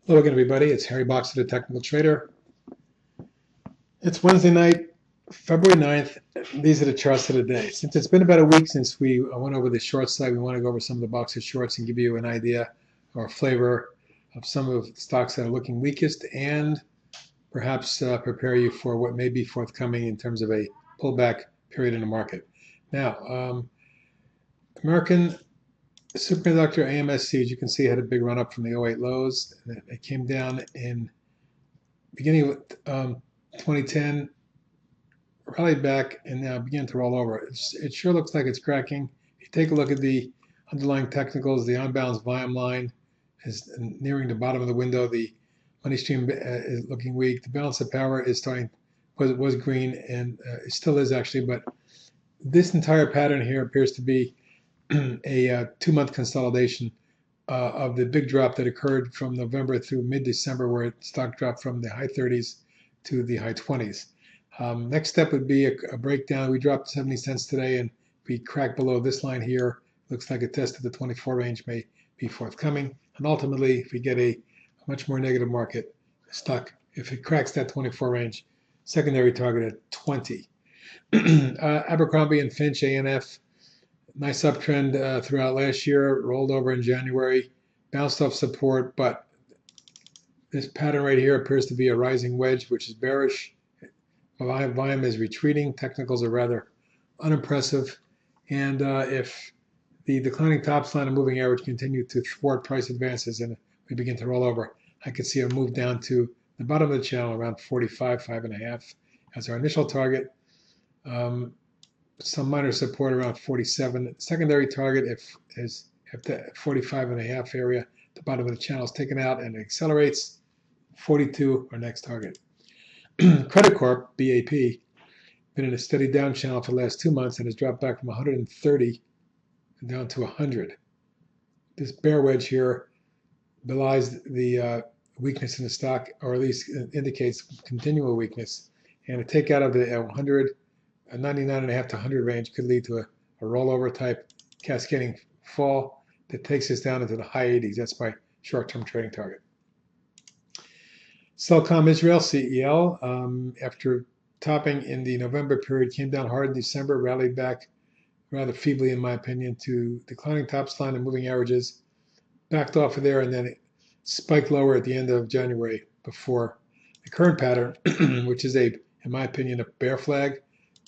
Hello again, everybody. It's Harry Boxer, the Technical Trader. It's Wednesday night, February 9th. These are the charts of the day. Since it's been about a week since we went over the short side, we want to go over some of the Boxer shorts and give you an idea or a flavor of some of the stocks that are looking weakest and perhaps prepare you for what may be forthcoming in terms of a pullback period in the market. Now, American Superconductor AMSC, as you can see, had a big run up from the '08 lows. It came down in beginning with 2010, rallied back, and now began to roll over. It sure looks like it's cracking. If you take a look at the underlying technicals, the unbalanced volume line is nearing the bottom of the window. The money stream is looking weak. The balance of power is starting, was green, and it still is actually, but this entire pattern here appears to be a 2-month consolidation of the big drop that occurred from November through mid-December, where stock dropped from the high 30s to the high 20s. Next step would be a breakdown. We dropped 70 cents today, and we crack below this line here. Looks like a test of the 24 range may be forthcoming. And ultimately, if we get a much more negative market, stock, if it cracks that 24 range, secondary target at 20. Abercrombie and Fitch, ANF, nice uptrend throughout last year, rolled over in January, bounced off support, but this pattern right here appears to be a rising wedge, which is bearish. Volume is retreating. Technicals are rather unimpressive. And if the declining tops line and moving average continue to thwart price advances and we begin to roll over, I could see a move down to the bottom of the channel around 45, 5.5 as our initial target. Some minor support around 47. Secondary target if the 45.5 area, the bottom of the channel is taken out and it accelerates, 42 our next target. Credicorp, BAP, been in a steady down channel for the last 2 months and has dropped back from 130 down to 100. This bear wedge here belies the weakness in the stock, or at least indicates continual weakness. And a takeout of the 100, a 99.5 to 100 range could lead to a rollover type cascading fall that takes us down into the high 80s. That's my short-term trading target. Cellcom Israel, CEL, after topping in the November period, came down hard in December, rallied back rather feebly, in my opinion, to declining tops line and moving averages, backed off of there, and then it spiked lower at the end of January before the current pattern, which is in my opinion, a bear flag,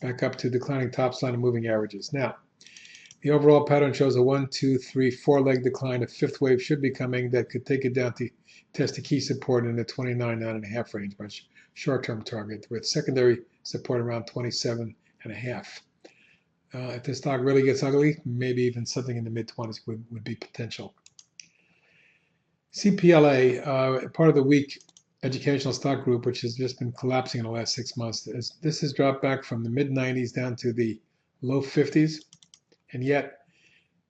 back up to declining tops line and moving averages. Now, the overall pattern shows a 1, 2, 3, 4-leg decline. A fifth wave should be coming that could take it down to test a key support in the 29, 9.5 range, my short-term target, with secondary support around 27.5. If the stock really gets ugly, maybe even something in the mid-20s would be potential. CPLA, part of the weak educational stock group, which has just been collapsing in the last 6 months. This has dropped back from the mid-90s down to the low 50s. And yet,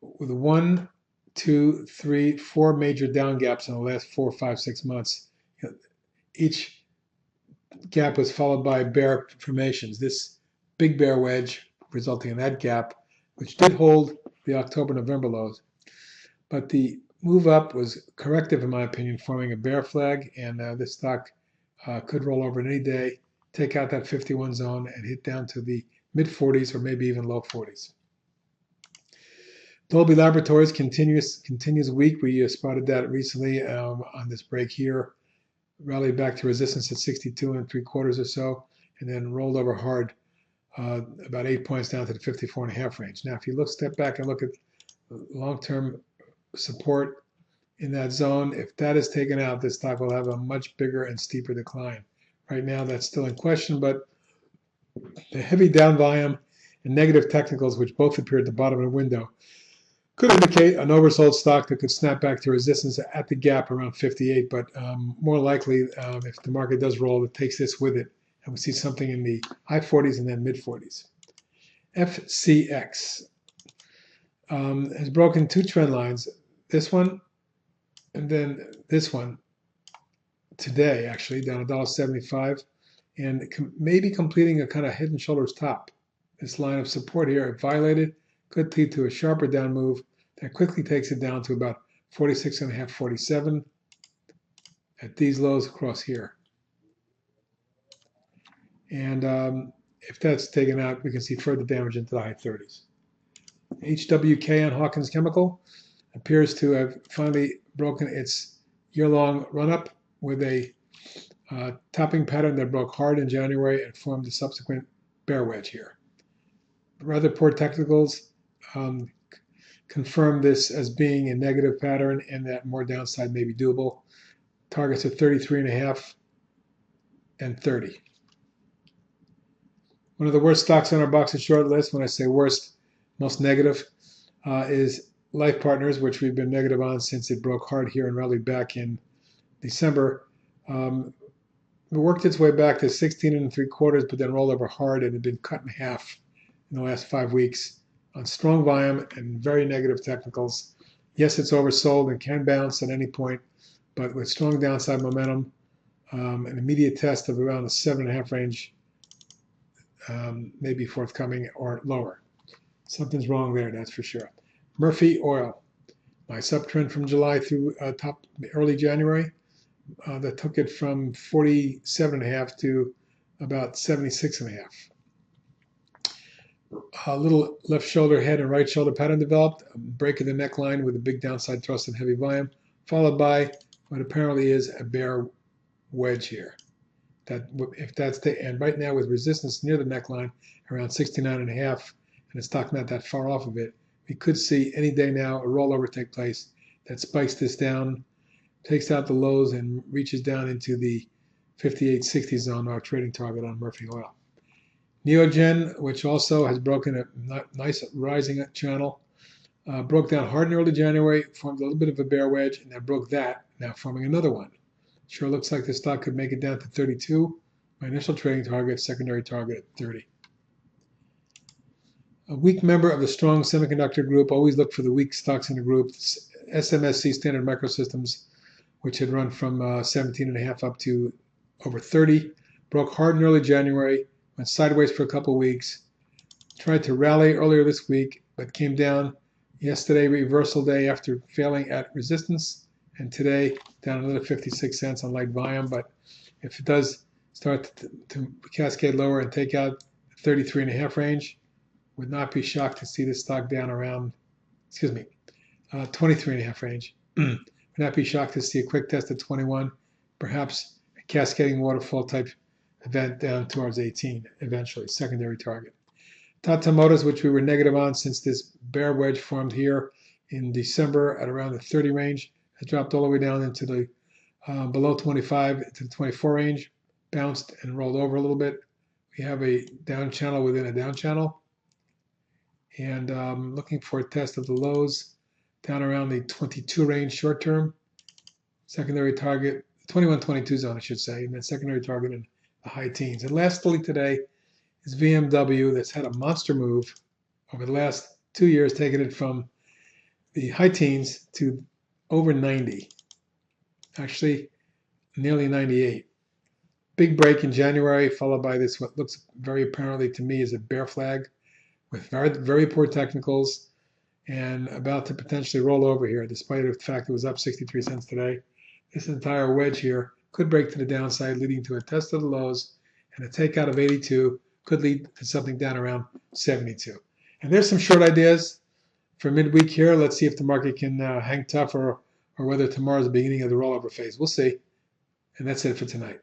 with 1, 2, 3, 4 major down gaps in the last 4, 5, 6 months, each gap was followed by bear formations. This big bear wedge resulting in that gap, which did hold the October-November lows. But the move up was corrective, in my opinion, forming a bear flag, and this stock could roll over any day, take out that 51 zone, and hit down to the mid-40s or maybe even low 40s. Dolby Laboratories continues weak. We spotted that recently on this break here. Rallied back to resistance at 62 3/4 or so, and then rolled over hard, about 8 points down to the 54.5 range. Now, if you step back and look at long-term support in that zone, if that is taken out, this stock will have a much bigger and steeper decline. Right now, that's still in question, but the heavy down volume and negative technicals, which both appear at the bottom of the window, could indicate an oversold stock that could snap back to resistance at the gap around 58, but more likely, if the market does roll, it takes this with it, and we see something in the high 40s and then mid 40s. FCX has broken 2 trend lines, this one and then this one today, actually, down $1.75, and maybe completing a kind of head and shoulders top. This line of support here, if violated, could lead to a sharper down move that quickly takes it down to about 46.5, 47. at these lows across here. And if that's taken out, we can see further damage into the high 30s. HWKN Hawkins Chemical appears to have finally broken its year-long run-up with a topping pattern that broke hard in January and formed a subsequent bear wedge here. Rather poor technicals confirm this as being a negative pattern and that more downside may be doable. Targets at 33.5 and 30. One of the worst stocks on our box and short list, when I say worst, most negative, is Life Partners, which we've been negative on since it broke hard here and rallied back in December. It worked its way back to 16 3/4, but then rolled over hard and had been cut in half in the last 5 weeks on strong volume and very negative technicals. Yes, it's oversold and can bounce at any point, but with strong downside momentum, an immediate test of around the 7.5 range may be forthcoming or lower. Something's wrong there, that's for sure. Murphy Oil, nice uptrend from July through early January. That took it from 47.5 to about 76.5. A little left shoulder head and right shoulder pattern developed, a break of the neckline with a big downside thrust and heavy volume, followed by what apparently is a bear wedge here. That if that's the and right now with resistance near the neckline around 69.5, and the stock not that far off of it, we could see any day now a rollover take place that spikes this down, takes out the lows, and reaches down into the 58.60 zone, our trading target on Murphy Oil. Neogen, which also has broken a nice rising channel, broke down hard in early January, formed a little bit of a bear wedge, and then broke that, now forming another one. Sure looks like the stock could make it down to 32. My initial trading target, secondary target at 30. A weak member of the strong semiconductor group, always look for the weak stocks in the group. SMSC, Standard Microsystems, which had run from 17.5 up to over 30, broke hard in early January, went sideways for a couple of weeks, tried to rally earlier this week, but came down yesterday, reversal day after failing at resistance, and today down another 56 cents on light volume. But if it does start to cascade lower and take out the 33.5 range, would not be shocked to see this stock down around, 23.5 range. Would not be shocked to see a quick test at 21, perhaps a cascading waterfall type event down towards 18 eventually, secondary target. Tata Motors, which we were negative on since this bear wedge formed here in December at around the 30 range, has dropped all the way down into the below 25 to the 24 range, bounced and rolled over a little bit. We have a down channel within a down channel, and looking for a test of the lows down around the 22 range short term, secondary target, 21-22 zone I should say, and then secondary target in the high teens. And lastly today is VMW, that's had a monster move over the last 2 years, taking it from the high teens to over 90, actually nearly 98. Big break in January, followed by this what looks very apparently to me is a bear flag with very, very poor technicals and about to potentially roll over here, despite the fact it was up 63 cents today. This entire wedge here could break to the downside, leading to a test of the lows, and a takeout of 82 could lead to something down around 72. And there's some short ideas for midweek here. Let's see if the market can hang tough or whether tomorrow's the beginning of the rollover phase. We'll see. And that's it for tonight.